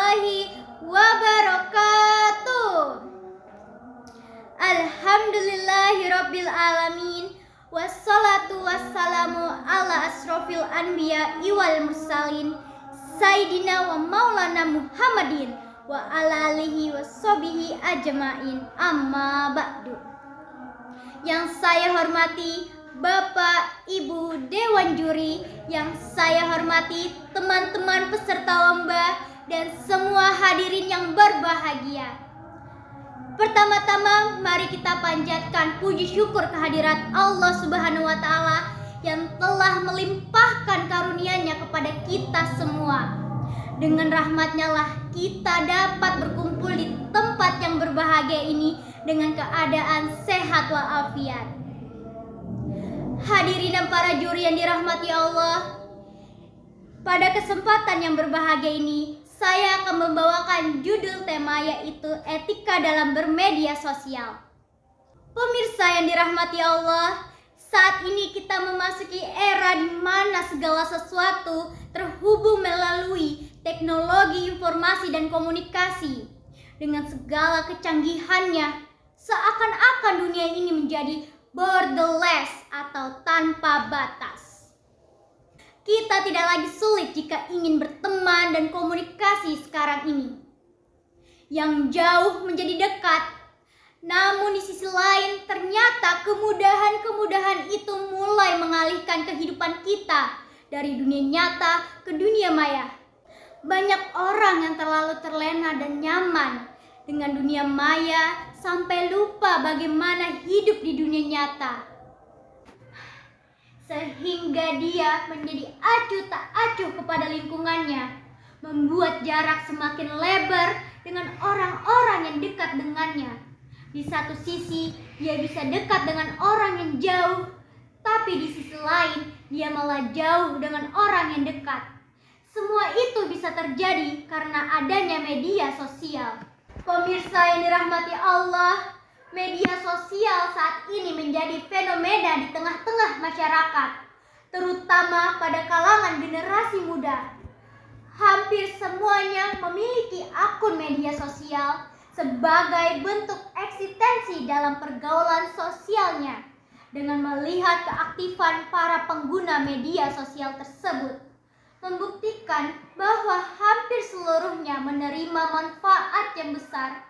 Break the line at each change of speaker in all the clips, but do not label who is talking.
warahmatullahi wabarakatuh. Alhamdulillahirabbil alamin. Wassalatu wassalamu ala asrofil anbiya wal mursalin Sayyidina wa maulana Muhammadin wa ala alihi wa sahbihi ajma'in, amma ba'du. Yang saya hormati Bapak, Ibu Dewan Juri, yang saya hormati teman-teman peserta lomba, dan semua hadirin yang berbahagia. Pertama-tama mari kita panjatkan puji syukur kehadirat Allah Subhanahu wa Ta'ala yang telah melimpahkan karunia-Nya kepada kita semua. Dengan rahmat-Nya lah kita dapat berkumpul di tempat yang berbahagia ini dengan keadaan sehat walafiat. Hadirin dan para juri yang dirahmati Allah, pada kesempatan yang berbahagia ini saya akan membawakan judul tema, yaitu etika dalam bermedia sosial. Pemirsa yang dirahmati Allah, saat ini kita memasuki era di mana segala sesuatu terhubung melalui teknologi informasi dan komunikasi. Dengan segala kecanggihannya, seakan-akan dunia ini menjadi borderless atau tanpa batas. Kita tidak lagi sulit jika ingin berteman dan komunikasi sekarang ini. Yang jauh menjadi dekat. Namun di sisi lain ternyata kemudahan-kemudahan itu mulai mengalihkan kehidupan kita dari dunia nyata ke dunia maya. Banyak orang yang terlalu terlena dan nyaman dengan dunia maya sampai lupa bagaimana hidup di dunia nyata. Sehingga dia menjadi acuh tak acuh kepada lingkungannya, membuat jarak semakin lebar dengan orang-orang yang dekat dengannya. Di satu sisi dia bisa dekat dengan orang yang jauh, tapi di sisi lain dia malah jauh dengan orang yang dekat. Semua itu bisa terjadi karena adanya media sosial. Pemirsa yang dirahmati Allah, media sosial saat ini menjadi fenomena di tengah-tengah masyarakat, terutama pada kalangan generasi muda. Hampir semuanya memiliki akun media sosial sebagai bentuk eksistensi dalam pergaulan sosialnya. Dengan melihat keaktifan para pengguna media sosial tersebut, membuktikan bahwa hampir seluruhnya menerima manfaat yang besar.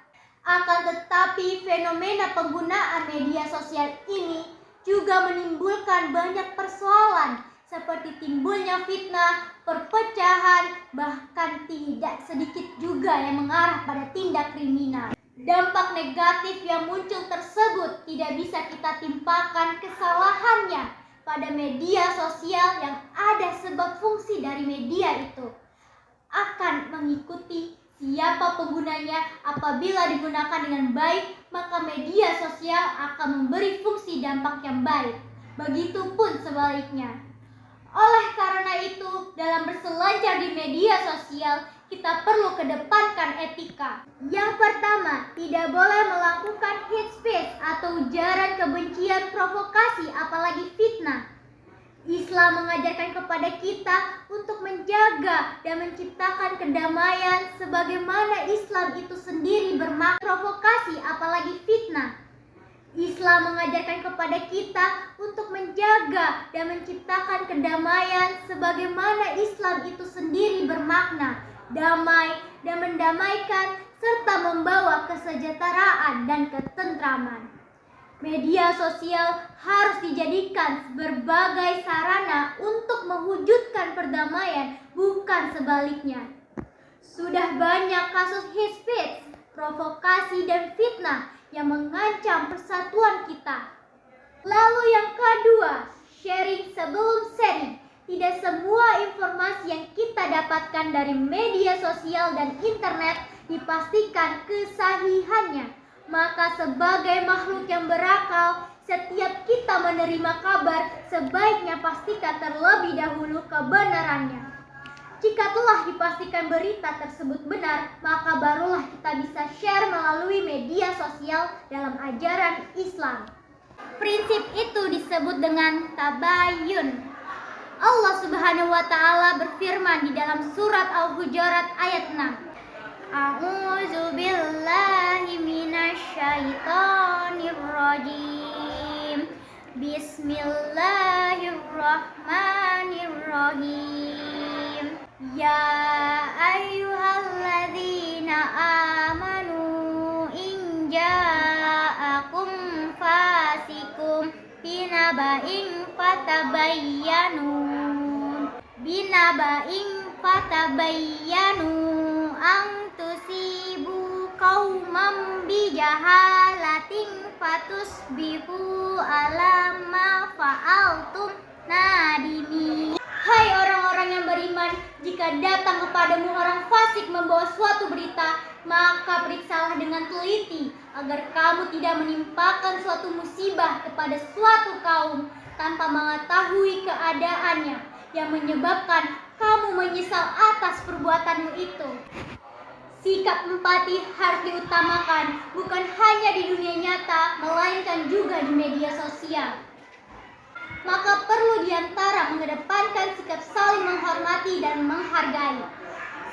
Akan tetapi fenomena penggunaan media sosial ini juga menimbulkan banyak persoalan, seperti timbulnya fitnah, perpecahan, bahkan tidak sedikit juga yang mengarah pada tindak kriminal. Dampak negatif yang muncul tersebut tidak bisa kita timpakan kesalahannya pada media sosial yang ada, sebab fungsi dari media itu akan mengikuti siapa penggunanya. Apabila digunakan dengan baik, maka media sosial akan memberi fungsi dampak yang baik. Begitupun sebaliknya. Oleh karena itu, dalam berselancar di media sosial, kita perlu kedepankan etika. Yang pertama, tidak boleh melakukan hate speech atau ujaran kebencian, provokasi, apalagi fitnah. Islam mengajarkan kepada kita untuk menjaga dan menciptakan kedamaian sebagaimana Islam itu sendiri bermakna. Provokasi apalagi fitnah. Islam mengajarkan kepada kita untuk menjaga dan menciptakan kedamaian sebagaimana Islam itu sendiri bermakna damai dan mendamaikan serta membawa kesejahteraan dan ketentraman. Media sosial harus dijadikan berbagai sarana untuk mewujudkan perdamaian, bukan sebaliknya. Sudah banyak kasus hate speech, provokasi, dan fitnah yang mengancam persatuan kita. Lalu yang kedua, sharing sebelum sharing. Tidak semua informasi yang kita dapatkan dari media sosial dan internet dipastikan kesahihannya. Maka sebagai makhluk yang berakal, setiap kita menerima kabar, sebaiknya pastikan terlebih dahulu kebenarannya. Jika telah dipastikan berita tersebut benar, maka barulah kita bisa share melalui media sosial dalam ajaran Islam. Prinsip itu disebut dengan tabayun. Allah Subhanahu wa Ta'ala berfirman di dalam surat Al-Hujurat ayat 6. A'udzu billahi minasyaitonir rajim. Bismillahirrahmanirrahim. Ya ayyuhalladzina amanu in ja'akum fasikum binaba'in fatabayyanu ang tusibu qauman bijahalatin fatusbihu ala ma fa'altum nadimin. Hai orang-orang yang beriman, jika datang kepadamu orang fasik membawa suatu berita, maka periksalah dengan teliti agar kamu tidak menimpakan suatu musibah kepada suatu kaum tanpa mengetahui keadaannya yang menyebabkan kamu menyesal atas perbuatanmu itu. Sikap empati harus diutamakan bukan hanya di dunia nyata, melainkan juga di media sosial. Maka perlu diantara mengedepankan sikap saling menghormati dan menghargai.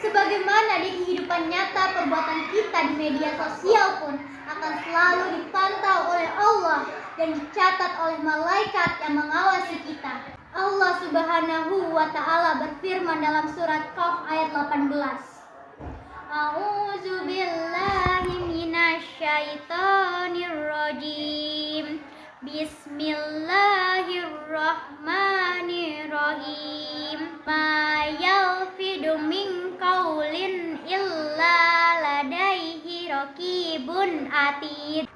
Sebagaimana di kehidupan nyata, perbuatan kita di media sosial pun akan selalu dipantau oleh Allah dan dicatat oleh malaikat yang mengawasi kita. Allah Subhanahu wa Ta'ala berfirman dalam surat Qaf ayat 18. A'udzu billahi minasyaitonir rajim. Bismillahirrahmanirrahim. Ma yalfidu min qaulin illa ladaihi raqibun atid.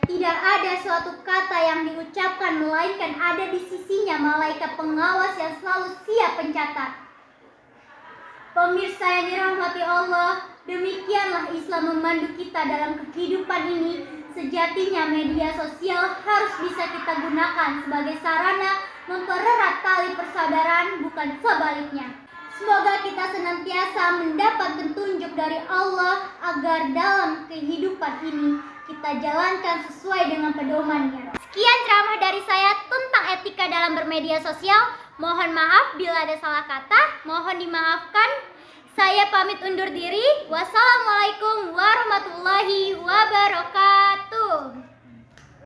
Tidak ada suatu kata yang diucapkan melainkan ada di sisinya malaikat pengawas yang selalu siap pencatat. Pemirsa yang dirahmati Allah, demikianlah Islam memandu kita dalam kehidupan ini. Sejatinya media sosial harus bisa kita gunakan sebagai sarana mempererat tali persaudaraan, bukan sebaliknya. Semoga kita senantiasa mendapat petunjuk dari Allah agar dalam kehidupan ini kita jalankan sesuai dengan pedomannya. Sekian ceramah dari saya tentang etika dalam bermedia sosial. Mohon maaf bila ada salah kata, mohon dimaafkan. Saya pamit undur diri. Wassalamualaikum warahmatullahi wabarakatuh.